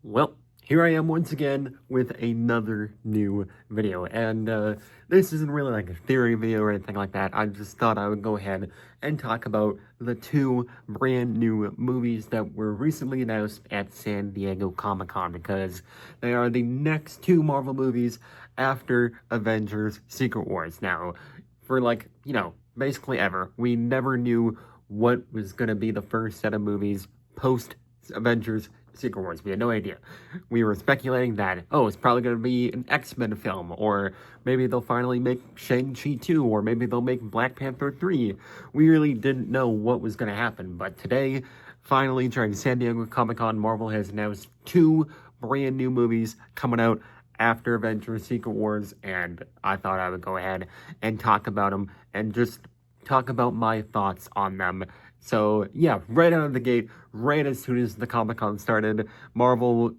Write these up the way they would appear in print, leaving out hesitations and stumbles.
Well, here I am once again with another new video, and this isn't really like a theory video or anything like that. I just thought I would go ahead and talk about the two brand new movies that were recently announced at San Diego Comic-Con, because they are the next two Marvel movies after Avengers Secret Wars. Now, for basically ever, we never knew what was going to be the first set of movies post Avengers Secret Wars. We had no idea. We were speculating that, oh, it's probably going to be an X-Men film, or maybe they'll finally make Shang-Chi 2, or maybe they'll make Black Panther 3. We really didn't know what was going to happen, but today, finally, during San Diego Comic-Con, Marvel has announced two brand new movies coming out after Avengers Secret Wars, and I thought I would go ahead and talk about them, and just talk about my thoughts on them. So, yeah, right out of the gate, right as soon as the Comic-Con started, Marvel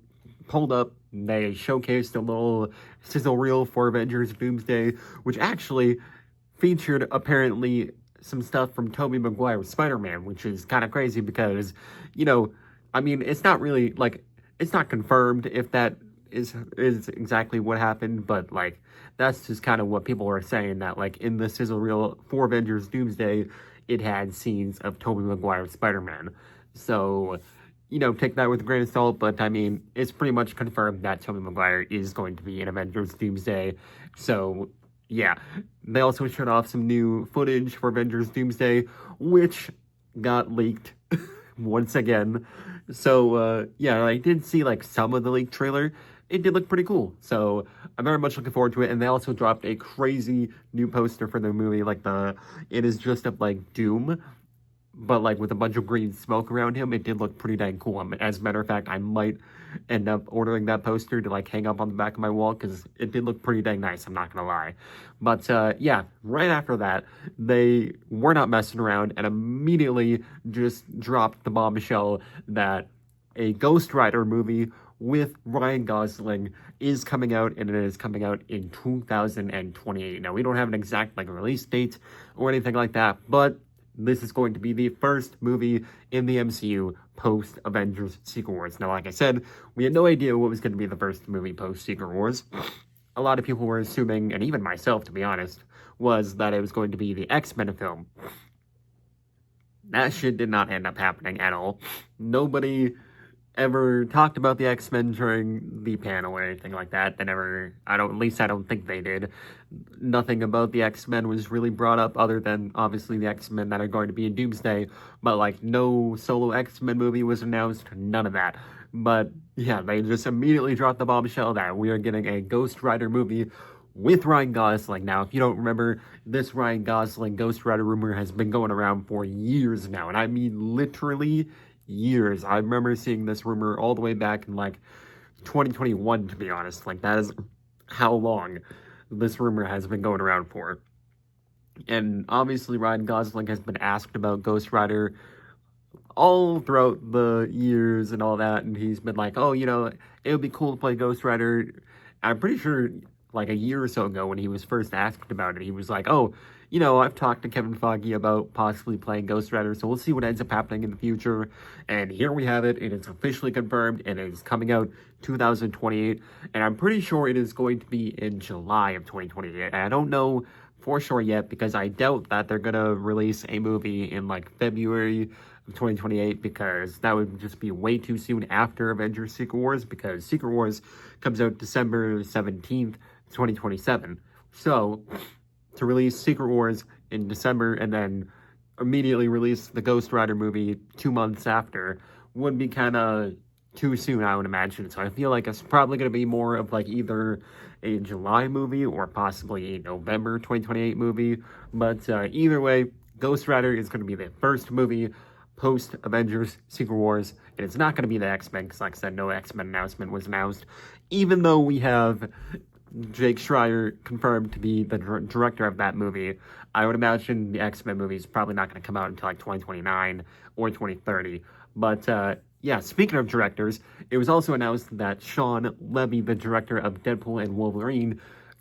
pulled up, they showcased a little sizzle reel for Avengers Doomsday, which actually featured, apparently, some stuff from Tobey Maguire's Spider-Man, which is kind of crazy because, it's not really, it's not confirmed if that is exactly what happened, but, that's just kind of what people are saying, that, in the sizzle reel for Avengers Doomsday, it had scenes of Tobey Maguire's Spider-Man. So, take that with a grain of salt, but, it's pretty much confirmed that Tobey Maguire is going to be in Avengers Doomsday. So, yeah. They also showed off some new footage for Avengers Doomsday, which got leaked once again. So, I did see, some of the leaked trailer. It did look pretty cool, so I'm very much looking forward to it. And they also dropped a crazy new poster for the movie, it is just of, Doom, but, with a bunch of green smoke around him. It did look pretty dang cool. As a matter of fact, I might end up ordering that poster to, hang up on the back of my wall, because it did look pretty dang nice, I'm not gonna lie. But, right after that, they were not messing around and immediately just dropped the bombshell that a Ghost Rider movie with Ryan Gosling is coming out, and it is coming out in 2028. Now, we don't have an exact release date or anything like that, but this is going to be the first movie in the MCU post Avengers Secret Wars. Now, like I said, we had no idea what was going to be the first movie post Secret Wars. A lot of people were assuming, and even myself, to be honest, was that it was going to be the X-Men film. That shit did not end up happening at all. Nobody ever talked about the X-Men during the panel or anything like that. They never, I don't think they did. Nothing about the X-Men was really brought up, other than, obviously, the X-Men that are going to be in Doomsday, but, no solo X-Men movie was announced, none of that. But, yeah, they just immediately dropped the bombshell that we are getting a Ghost Rider movie with Ryan Gosling. Now, if you don't remember, this Ryan Gosling Ghost Rider rumor has been going around for years now, and I mean literally years. I remember seeing this rumor all the way back in 2021, to be honest. That is how long this rumor has been going around for. And obviously Ryan Gosling has been asked about Ghost Rider all throughout the years and all that, and he's been like, oh, it would be cool to play Ghost Rider. I'm pretty sure a year or so ago, when he was first asked about it, he was like, oh, I've talked to Kevin Feige about possibly playing Ghost Rider, so we'll see what ends up happening in the future. And here we have it. It is officially confirmed, and it is coming out 2028. And I'm pretty sure it is going to be in July of 2028. I don't know for sure yet, because I doubt that they're going to release a movie in, February of 2028, because that would just be way too soon after Avengers Secret Wars, because Secret Wars comes out December 17th, 2027. So, to release Secret Wars in December and then immediately release the Ghost Rider movie 2 months after would be kind of too soon, I would imagine. So I feel like it's probably going to be more of either a July movie or possibly a November 2028 movie. But either way, Ghost Rider is going to be the first movie post Avengers Secret Wars, and it's not going to be the X-Men, because like I said, no X-Men announcement was announced, even though we have Jake Schreier confirmed to be the director of that movie. I would imagine the X-Men movie is probably not going to come out until 2029 or 2030. But yeah, speaking of directors, it was also announced that Shawn Levy, the director of Deadpool and Wolverine,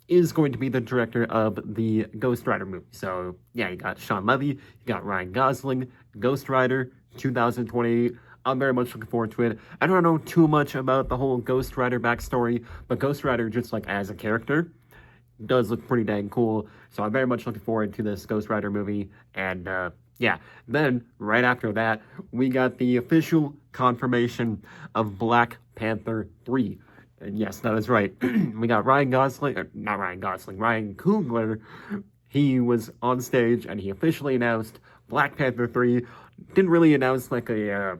is going to be the director of the Ghost Rider movie. So yeah, you got Shawn Levy, you got Ryan Gosling, Ghost Rider, 2028. I'm very much looking forward to it. I don't know too much about the whole Ghost Rider backstory, but Ghost Rider, just like as a character, does look pretty dang cool. So I'm very much looking forward to this Ghost Rider movie. And yeah, then right after that, we got the official confirmation of Black Panther 3. And yes, that is right. We got Ryan Gosling, not Ryan Gosling, Ryan Coogler. He was on stage and he officially announced Black Panther 3. Didn't really announce like a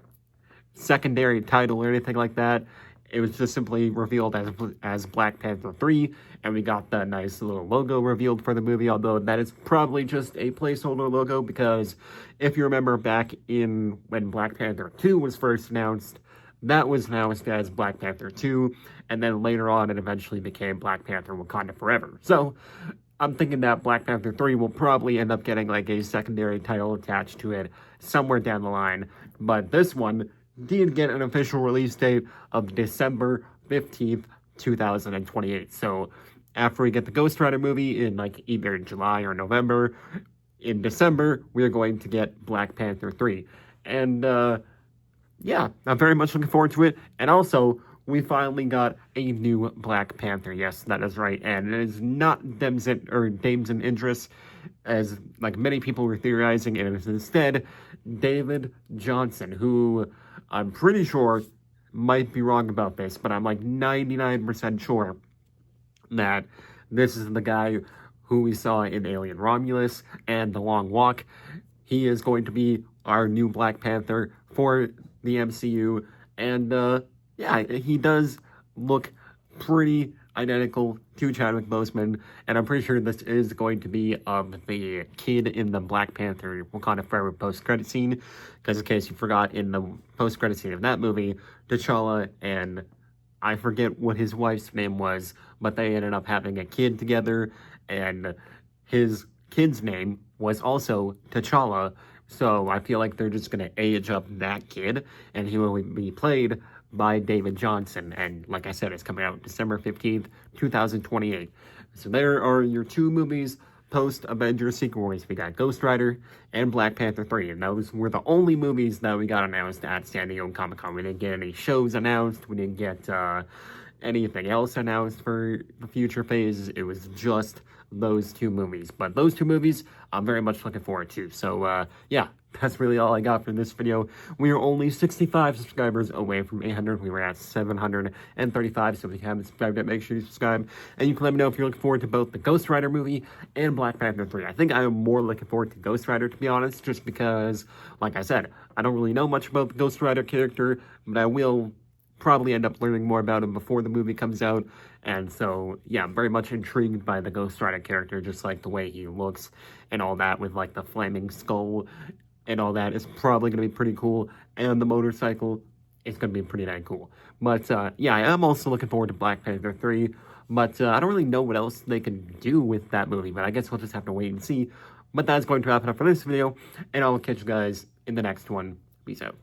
secondary title or anything like that. It was just simply revealed as Black Panther 3, and we got that nice little logo revealed for the movie, although that is probably just a placeholder logo, because if you remember back in when Black Panther 2 was first announced, that was announced as Black Panther 2, and then later on it eventually became Black Panther Wakanda Forever. So I'm thinking that Black Panther 3 will probably end up getting like a secondary title attached to it somewhere down the line, but this one did get an official release date of December 15th, 2028. So after we get the Ghost Rider movie in like either July or November, in December, we're going to get Black Panther 3. And yeah, I'm very much looking forward to it. And also, we finally got a new Black Panther. Yes, that is right. And it is not Damson Idris, as like many people were theorizing. It is instead David Jonnson, who I'm pretty sure, might be wrong about this, but I'm like 99% sure that this is the guy who we saw in Alien Romulus and The Long Walk. He is going to be our new Black Panther for the MCU, and yeah, he does look pretty identical to Chadwick Boseman, and I'm pretty sure this is going to be the kid in the Black Panther Wakanda Forever post-credit scene, because in case you forgot, in the post-credit scene of that movie, T'Challa and I forget what his wife's name was, but they ended up having a kid together, and his kid's name was also T'Challa, so I feel like they're just going to age up that kid, and he will be played by David Jonnson, and like I said, it's coming out December 15th, 2028. So there are your two movies post-Avengers Secret Wars. We got Ghost Rider and Black Panther 3, and those were the only movies that we got announced at San Diego Comic-Con. We didn't get any shows announced, we didn't get anything else announced for the future phases. It was just those two movies, but those two movies I'm very much looking forward to. So yeah, that's really all I got for this video. We are only 65 subscribers away from 800. We were at 735, so if you haven't subscribed yet, make sure you subscribe. And you can let me know if you're looking forward to both the Ghost Rider movie and Black Panther 3. I think I am more looking forward to Ghost Rider, to be honest, just because, like I said, I don't really know much about the Ghost Rider character, but I will probably end up learning more about him before the movie comes out. And so, yeah, I'm very much intrigued by the Ghost Rider character, just like the way he looks and all that, with like the flaming skull and all that is probably going to be pretty cool. And the motorcycle is going to be pretty dang cool. But yeah, I am also looking forward to Black Panther 3. But I don't really know what else they can do with that movie, but I guess we'll just have to wait and see. But that's going to wrap it up for this video, and I'll catch you guys in the next one. Peace out.